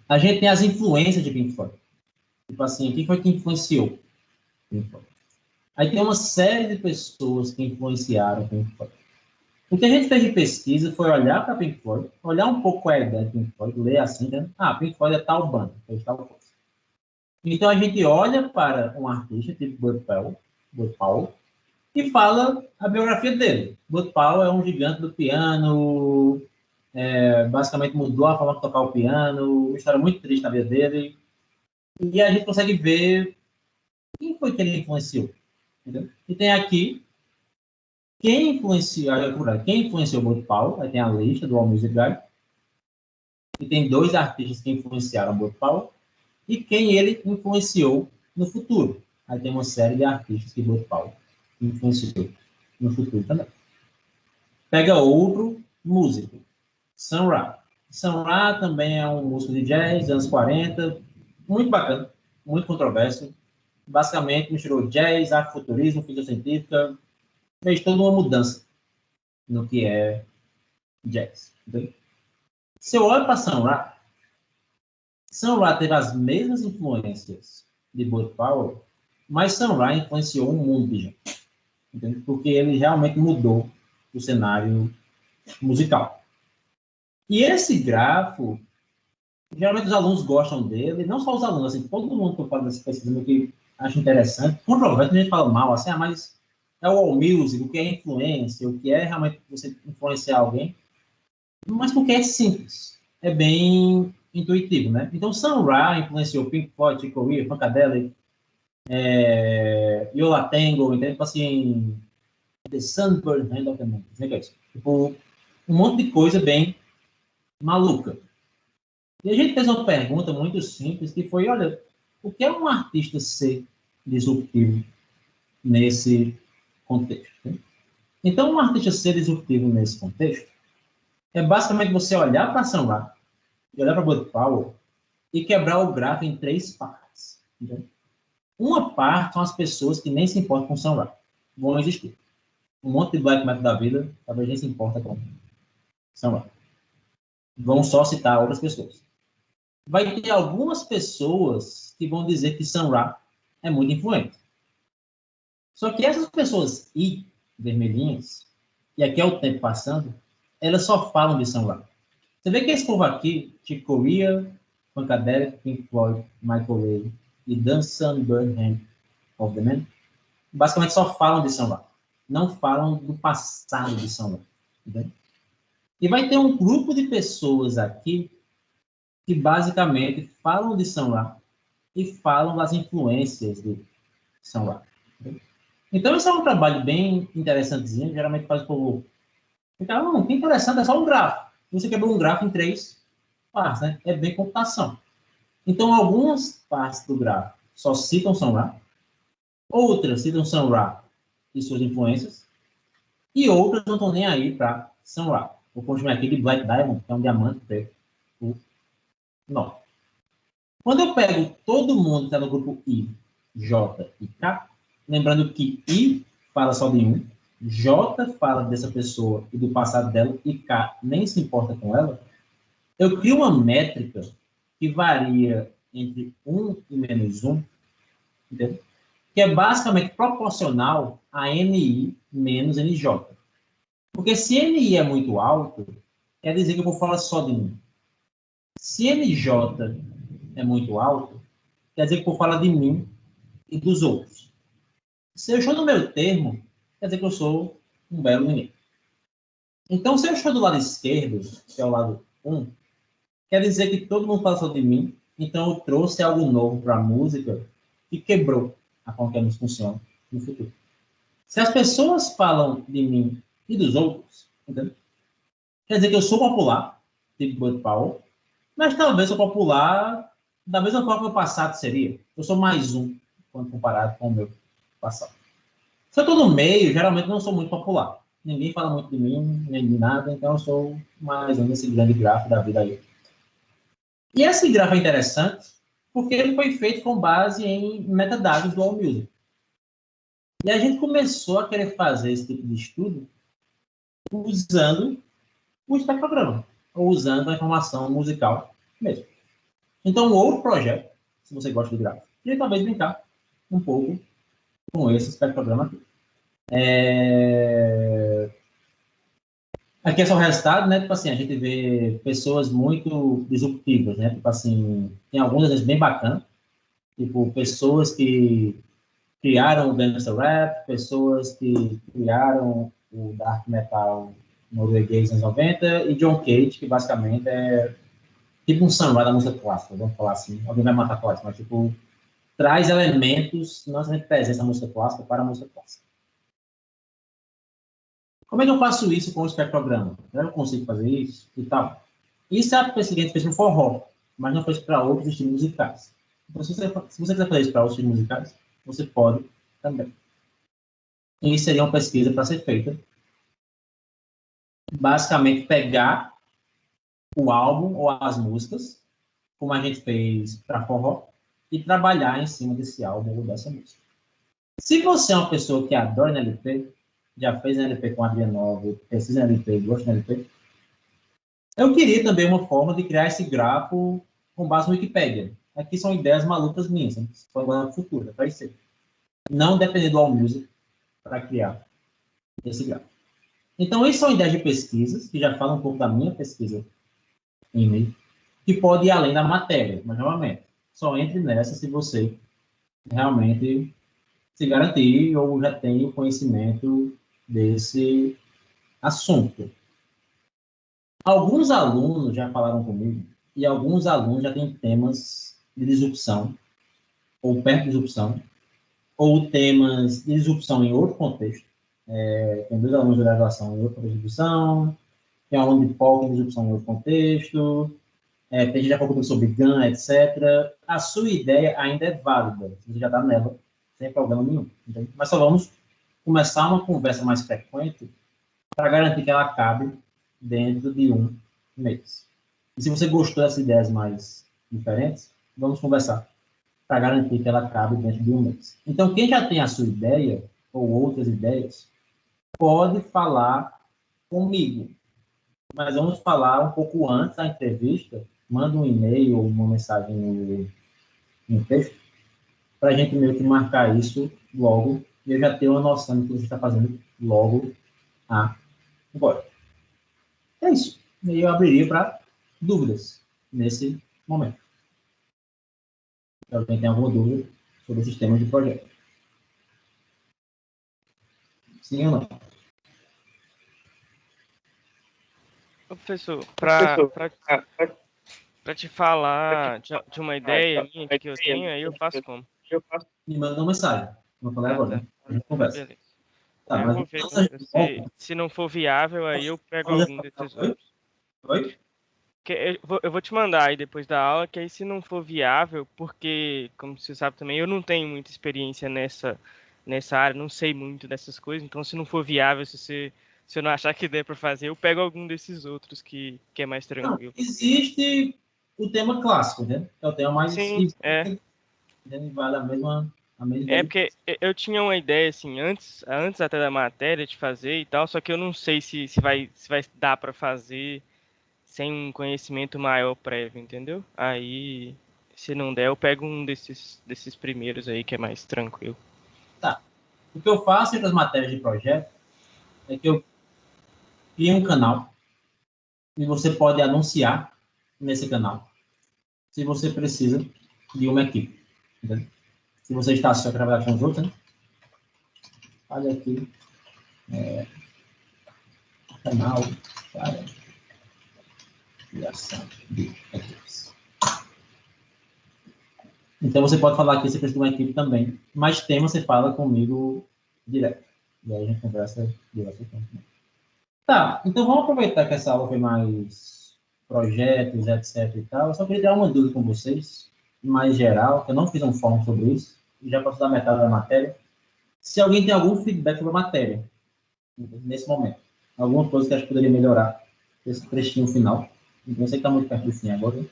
A gente tem as influências de Pink Floyd. Tipo assim, quem foi que influenciou Pink Floyd? Aí tem uma série de pessoas que influenciaram Pink Floyd. O que a gente fez de pesquisa foi olhar para Pink Floyd, olhar um pouco a ideia de Pink Floyd, ler assim, né? Ah, Pink Floyd é tal banda, fez tal coisa. Então a gente olha para um artista tipo Bud Powell, e fala a biografia dele. Bud Powell é um gigante do piano, basicamente mudou a forma de tocar o piano, uma história muito triste na vida dele. E a gente consegue ver quem foi que ele influenciou. Entendeu? E tem aqui quem influenciou Bud Powell, aí tem a lista do All Music Guide, e tem 2 artistas que influenciaram Bud Powell, e quem ele influenciou no futuro. Aí tem uma série de artistas que Bud Powell influenciou no futuro também. Pega outro músico, Sun Ra. Sun Ra também é um músico de jazz, anos 40, muito bacana, muito controverso. Basicamente misturou jazz, afrofuturismo, ficção científica, fez toda uma mudança no que é jazz. Entendeu? Se eu olho para Sun Ra teve as mesmas influências de Bud Powell, mas Sun Ra influenciou um mundo de gente. Entendeu? Porque ele realmente mudou o cenário musical. E esse grafo, geralmente os alunos gostam dele, não só os alunos, assim, todo mundo que eu falo dessa pesquisa que acha interessante, controverso, a gente fala mal, assim, mas é o all music, o que é influência, o que é realmente você influenciar alguém, mas porque é simples, é bem intuitivo, né? Então, Sun Ra influenciou Pink Floyd, Chick Corea, Funkadelic, Yo La Tengo, entende? Tipo assim, The Sunburned Hand of the Moon, tipo, um monte de coisa bem maluca. E a gente fez uma pergunta muito simples, que foi, olha, o que é um artista ser disruptivo nesse contexto? Né? Então, um artista ser disruptivo nesse contexto é basicamente você olhar para Sun Ra, olhar para Bud Powell e quebrar o grafo em 3 partes. Entendeu? Uma parte são as pessoas que nem se importam com Sun Ra. Vão existir. Um monte de black metal da vida talvez nem se importa com Sun Ra. Vão só citar outras pessoas. Vai ter algumas pessoas que vão dizer que Sun Ra é muito influente. Só que essas pessoas vermelhinhas, e aqui é o tempo passando, elas só falam de Sun Ra. Você vê que esse povo aqui, Chick Corea, Funkadelic, Pink Floyd, Michael Ray e The Sunburned Hand of the Man, basicamente só falam de Sun Ra. Não falam do passado de Sun Ra. Entendeu? E vai ter um grupo de pessoas aqui que basicamente falam de Sun Ra e falam das influências de Sun Ra. Então, esse é um trabalho bem interessantezinho, geralmente faz o povo ficar, não, que interessante, é só um grafo. Você quebrou um grafo em 3 partes, né? É bem computação. Então, algumas partes do grafo só citam Sun Ra, outras citam Sun Ra e suas influências, e outras não estão nem aí para Sun Ra. Vou continuar aqui de Black Diamond, que é um diamante preto. Não. Quando eu pego todo mundo que está no grupo I, J e K, lembrando que I fala só de um, J fala dessa pessoa e do passado dela, e K nem se importa com ela, eu crio uma métrica que varia entre 1 e menos 1, entendeu? Que é basicamente proporcional a NI menos NJ. Porque se NI é muito alto, quer dizer que eu vou falar só de mim. Se NJ é muito alto, quer dizer que eu vou falar de mim e dos outros. Se eu estou no meu termo, quer dizer que eu sou um belo ninguém. Então, se eu estou do lado esquerdo, que é o lado 1, quer dizer que todo mundo fala só de mim, então eu trouxe algo novo para a música e quebrou a forma que a música funciona no futuro. Se as pessoas falam de mim e dos outros, entendeu? Quer dizer que eu sou popular, tipo Bud Powell, mas talvez eu sou popular da mesma forma que o meu passado seria. Eu sou mais um, quando comparado com o meu passado. Se eu estou no meio, geralmente não sou muito popular. ninguém fala muito de mim, nem de nada, então eu sou mais um desse grande grafo da vida aí. E esse grafo é interessante porque ele foi feito com base em metadados do AllMusic. E a gente começou a querer fazer esse tipo de estudo usando o espectrograma, ou usando a informação musical mesmo. Então, um outro projeto, se você gosta de gráfico, e talvez brincar um pouco com esse espectrograma aqui. Aqui é só o resultado, né? Tipo assim, a gente vê pessoas muito disruptivas, né? Tipo assim, tem alguns exemplos bem bacanas, tipo, pessoas que criaram o gangster rap, pessoas que criaram o dark metal norueguês nos 90, e John Cage, que basicamente é tipo um samurai da música clássica, vamos falar assim. Alguém vai matar clássico, mas tipo, traz elementos, não somente presentes da música clássica para a música clássica. Como é que eu faço isso com o espectrograma? Eu consigo fazer isso e tal. Isso é a pesquisa que a gente fez no forró, mas não fez para outros estilos musicais. Então, se você quiser fazer isso para outros estilos musicais, você pode também. E isso seria uma pesquisa para ser feita. Basicamente, pegar o álbum ou as músicas, como a gente fez para forró, e trabalhar em cima desse álbum ou dessa música. Se você é uma pessoa que adora NLP, já fez NLP com a Adriano 9, precisa de NLP, gosta de NLP, eu queria também uma forma de criar esse grafo com base no Wikipedia. Aqui são ideias malucas minhas, né? Se for agora no futuro, vai ser. Não depender do AllMusic para criar esse grafo. Então, essas são ideias de pesquisas, que já falam um pouco da minha pesquisa em mim, que pode ir além da matéria, mas, novamente, só entre nessa se você realmente se garantir ou já tem o conhecimento desse assunto. Alguns alunos já falaram comigo, e alguns alunos já têm temas de disrupção, ou perto de disrupção, ou temas de disrupção em outro contexto. Tem 2 alunos de graduação em outro contexto de disrupção, tem um aluno de pós de disrupção em outro contexto, tem gente já falou sobre GAN, etc. A sua ideia ainda é válida, você já está nela, sem problema nenhum. Entende? Mas só vamos começar uma conversa mais frequente para garantir que ela cabe dentro de um mês. E se você gostou dessas ideias mais diferentes, vamos conversar para garantir que ela cabe dentro de um mês. Então, quem já tem a sua ideia ou outras ideias, pode falar comigo. Mas vamos falar um pouco antes da entrevista, manda um e-mail ou uma mensagem no texto, para a gente meio que marcar isso logo, e eu já tenho uma noção do que você está fazendo logo agora. É isso. E eu abriria para dúvidas nesse momento. Se alguém tem alguma dúvida sobre o sistema de projeto. Sim ou não? Professor, para te falar de uma ideia minha que eu tenho, aí eu faço como? Me manda uma mensagem. Vou falar agora. Tá. A gente conversa. Beleza. Tá, Eu mas vou ver com você. Se não for viável, aí eu pego algum desses outros. Oi? Eu vou te mandar aí depois da aula, que aí se não for viável, porque, como você sabe também, eu não tenho muita experiência nessa área, não sei muito dessas coisas, então se não for viável, se eu não achar que der para fazer, eu pego algum desses outros que é mais tranquilo. Não, existe o tema clássico, né? É o tema mais... Sim, Vale a mesma É ideia. porque eu tinha uma ideia, assim, antes até da matéria de fazer e tal, só que eu não sei se vai dar para fazer sem um conhecimento maior prévio, entendeu? Aí, se não der, eu pego um desses primeiros aí, que é mais tranquilo. Tá. O que eu faço entre as matérias de projeto é que eu crio um canal e você pode anunciar nesse canal se você precisa de uma equipe. Entendeu? Se você está só trabalhando com os outros, né? Olha aqui. Canal para criação de equipes. Então, você pode falar que você precisa de uma equipe também, mas tema você fala comigo direto. E aí a gente conversa direto. Tá, então vamos aproveitar que essa aula foi mais projetos, etc e tal. Eu só queria dar uma dúvida com vocês, mais geral, que eu não fiz um fórum sobre isso, e já posso dar metade da matéria. Se alguém tem algum feedback sobre a matéria, nesse momento. Alguma coisa que acho que poderia melhorar esse trechinho final. Não sei que está muito perto do fim agora.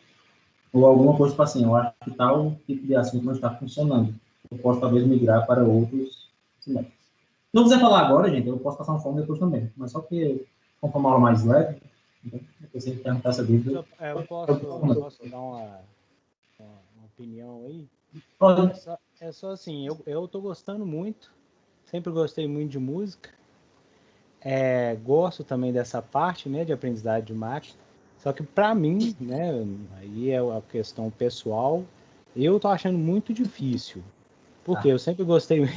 Ou alguma coisa tipo assim, eu acho que tal tipo de assunto não está funcionando. Eu posso talvez migrar para outros cinemas. Se não quiser falar agora, gente, eu posso passar um fome depois também. Mas só que, como foi uma aula mais leve, então, depois você perguntar essa dúvida. Eu posso dar uma opinião aí? Pode. É só assim, eu tô gostando muito, sempre gostei muito de música, gosto também dessa parte, né, de aprendizagem de máquina, só que para mim, né, aí é a questão pessoal, eu tô achando muito difícil, porque eu sempre gostei,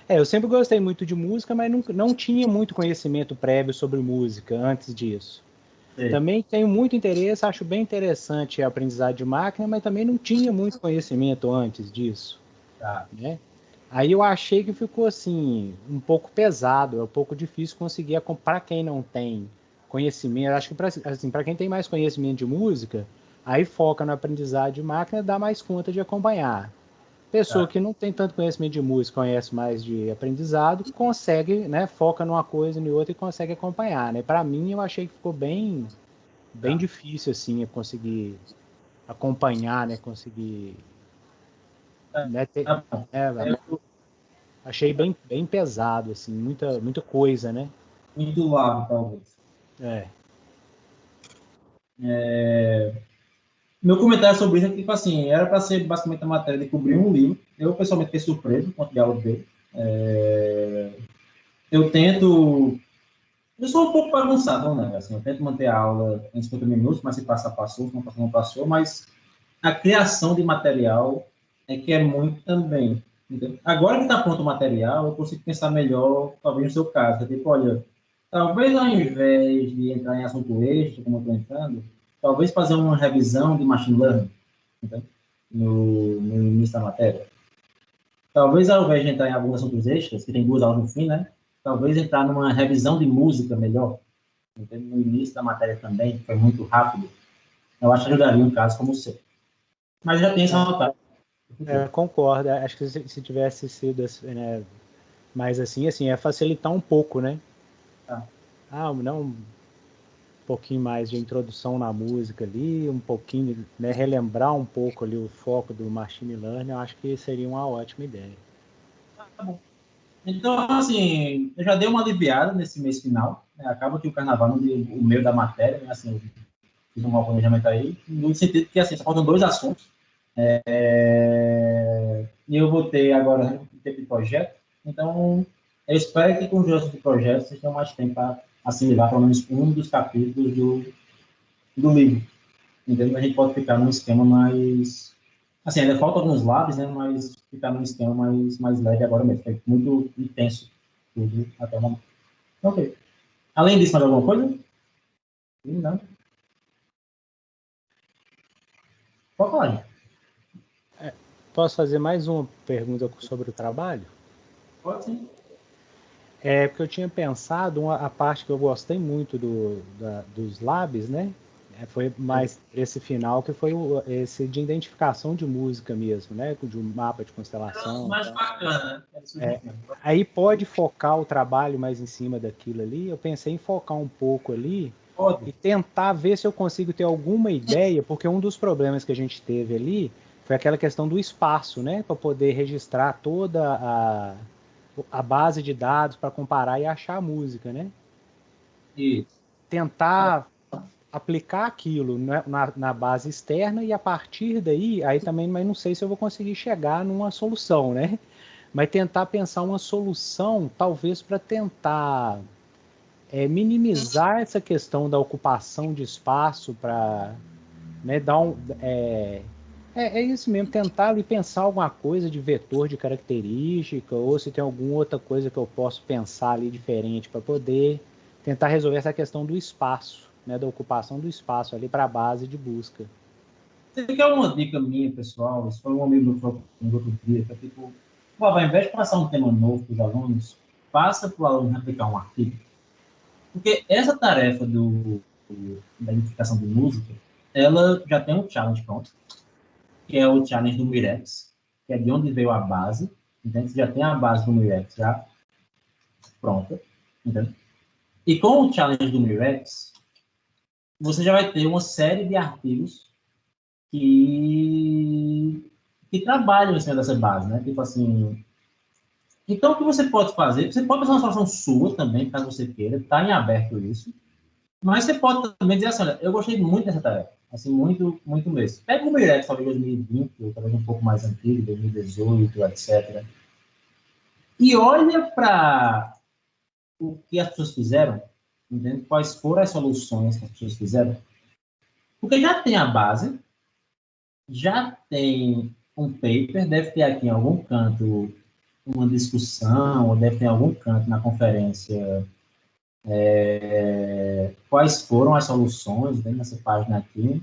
eu sempre gostei muito de música, mas não tinha muito conhecimento prévio sobre música antes disso. Sim. Também tenho muito interesse, acho bem interessante a aprendizagem de máquina, mas também não tinha muito conhecimento antes disso, né? Aí eu achei que ficou assim um pouco pesado, é um pouco difícil conseguir para quem não tem conhecimento. Acho que para quem tem mais conhecimento de música, aí foca na aprendizagem de máquina, dá mais conta de acompanhar. Pessoa que não tem tanto conhecimento de música, conhece mais de aprendizado, consegue, né, foca numa coisa e outra e consegue acompanhar, né? Para mim eu achei que ficou bem difícil assim, conseguir acompanhar, né, conseguir, né, achei bem pesado, assim, muita coisa, né? Muito lado, talvez. Meu comentário sobre isso é que, tipo assim, era para ser basicamente a matéria de cobrir um livro. Eu, pessoalmente, fiquei surpreso com a diálogo dele. Eu tento... Eu sou um pouco bagunçado, né? Assim, eu tento manter a aula em 50 minutos, mas se passar, passou, se não passar, não passou. Mas a criação de material é que é muito também. Entendeu? Agora que está pronto o material, eu consigo pensar melhor, talvez no seu caso. É tipo, olha, talvez ao invés de entrar em assunto extra, como eu estou entrando, talvez fazer uma revisão de machine learning, entendeu? No início da matéria. Talvez ao invés de entrar em alguns assuntos extras, que tem 2 aulas no fim, né? Talvez entrar numa revisão de música melhor, entendeu? No início da matéria também, que foi muito rápido. Eu acho que ajudaria um caso como o seu. Mas já tem essa notagem. Concordo, acho que se tivesse sido assim, né, mais assim, é facilitar um pouco, né? Não, um pouquinho mais de introdução na música ali, um pouquinho, né, relembrar um pouco ali o foco do machine learning, eu acho que seria uma ótima ideia. Tá bom. Então, assim, eu já dei uma aliviada nesse mês final, né? Acaba que o carnaval não deu o meio da matéria, né? Assim, eu fiz um mau planejamento aí, no sentido que, assim, só faltam 2 assuntos. E eu vou ter agora um tempo de projeto, então eu espero que com os outros projetos vocês tenham mais tempo para assimilar pelo menos um dos capítulos do livro. Entendeu? A gente pode ficar num esquema mais... Assim, ainda falta alguns labs, né? Mas ficar num esquema mais leve agora mesmo. Foi muito intenso tudo até o momento. Ok. Além disso, mais alguma coisa? Não. Pode falar, gente. Posso fazer mais uma pergunta sobre o trabalho? Pode sim. Porque eu tinha pensado, a parte que eu gostei muito dos labs, né? Foi mais esse final, que foi esse de identificação de música mesmo, né? De um mapa de constelação. Mais bacana, né? Aí pode focar o trabalho mais em cima daquilo ali. Eu pensei em focar um pouco ali e tentar ver se eu consigo ter alguma ideia, porque um dos problemas que a gente teve ali foi aquela questão do espaço, né? Para poder registrar toda a base de dados para comparar e achar a música, né? E tentar aplicar aquilo na base externa e a partir daí, aí também, mas não sei se eu vou conseguir chegar numa solução, né? Mas tentar pensar uma solução, talvez para tentar minimizar essa questão da ocupação de espaço para, né, dar é isso mesmo, tentar ali pensar alguma coisa de vetor de característica, ou se tem alguma outra coisa que eu posso pensar ali diferente para poder tentar resolver essa questão do espaço, né, da ocupação do espaço ali para a base de busca. Você quer uma dica minha, pessoal? Isso foi um amigo meu que falou no outro dia, que é tipo, ao invés de passar um tema novo para os alunos, passa para o aluno replicar um artigo. Porque essa tarefa da identificação de música, ela já tem um challenge pronto, que é o challenge do Mirex, que é de onde veio a base, entende? Você já tem a base do Mirex já pronta, entende? E com o challenge do Mirex, você já vai ter uma série de artigos que trabalham em cima dessa base, né? Tipo assim... Então, o que você pode fazer? Você pode fazer uma solução sua também, caso você queira. Está em aberto isso. Mas você pode também dizer assim, olha, eu gostei muito dessa tarefa. Assim, muito, muito mesmo. Pega o Mirex, talvez 2020, ou talvez um pouco mais antigo, 2018, etc. E olha para o que as pessoas fizeram, entende? Quais foram as soluções que as pessoas fizeram. Porque já tem a base, já tem um paper, deve ter aqui em algum canto uma discussão, ou deve ter em algum canto na conferência quais foram as soluções, né, nessa página aqui.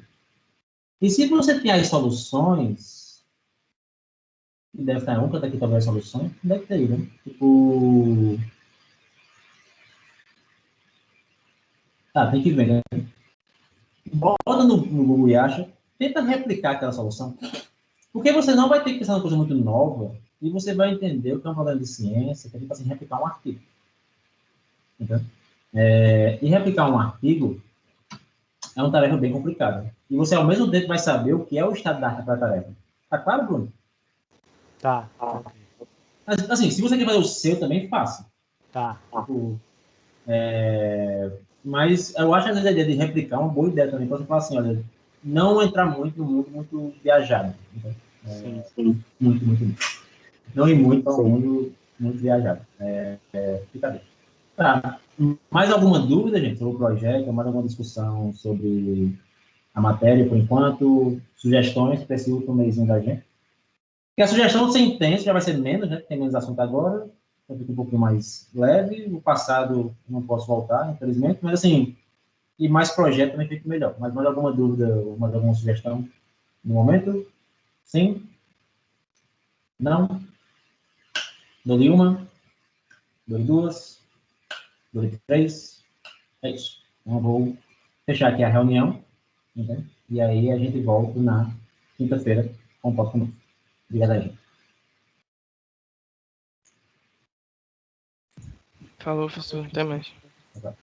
E se você tem as soluções, e deve estar em um canto aqui talvez as soluções, deve ter, né? Tipo... Tá, tem que ver, né? Bota no Google e acha, tenta replicar aquela solução. Porque você não vai ter que pensar numa coisa muito nova e você vai entender o que é um problema de ciência, que é tipo assim, replicar um artigo. Entendeu? E replicar um artigo é uma tarefa bem complicada. E você, ao mesmo tempo, vai saber o que é o estado da arte para a tarefa. Tá claro, Bruno? Tá. Ok. Mas, assim, se você quer fazer o seu, também faça. Tá. Tipo, mas eu acho que a ideia de replicar é uma boa ideia também, para você falar assim, olha, não entrar muito no mundo muito viajado. Então, Sim. muito. Não ir muito para um mundo muito viajado. Fica bem. Tá. Mais alguma dúvida, gente, sobre o projeto? Mais alguma discussão sobre a matéria, por enquanto? Sugestões específicas para o mêsinho da gente? Porque a sugestão de ser intenso já vai ser menos, né? Tem menos assunto agora, então fica um pouquinho mais leve. No passado, não posso voltar, infelizmente, mas assim, e mais projeto também fica melhor. Mas mais alguma dúvida ou mais alguma sugestão no momento? Sim? Não? Dou-lhe uma? Dou-lhe duas? Dou-lhe três? É isso. Então, eu vou fechar aqui a reunião, entende? E aí a gente volta na quinta-feira com o papo novo. Obrigado aí. Falou, professor. Até mais.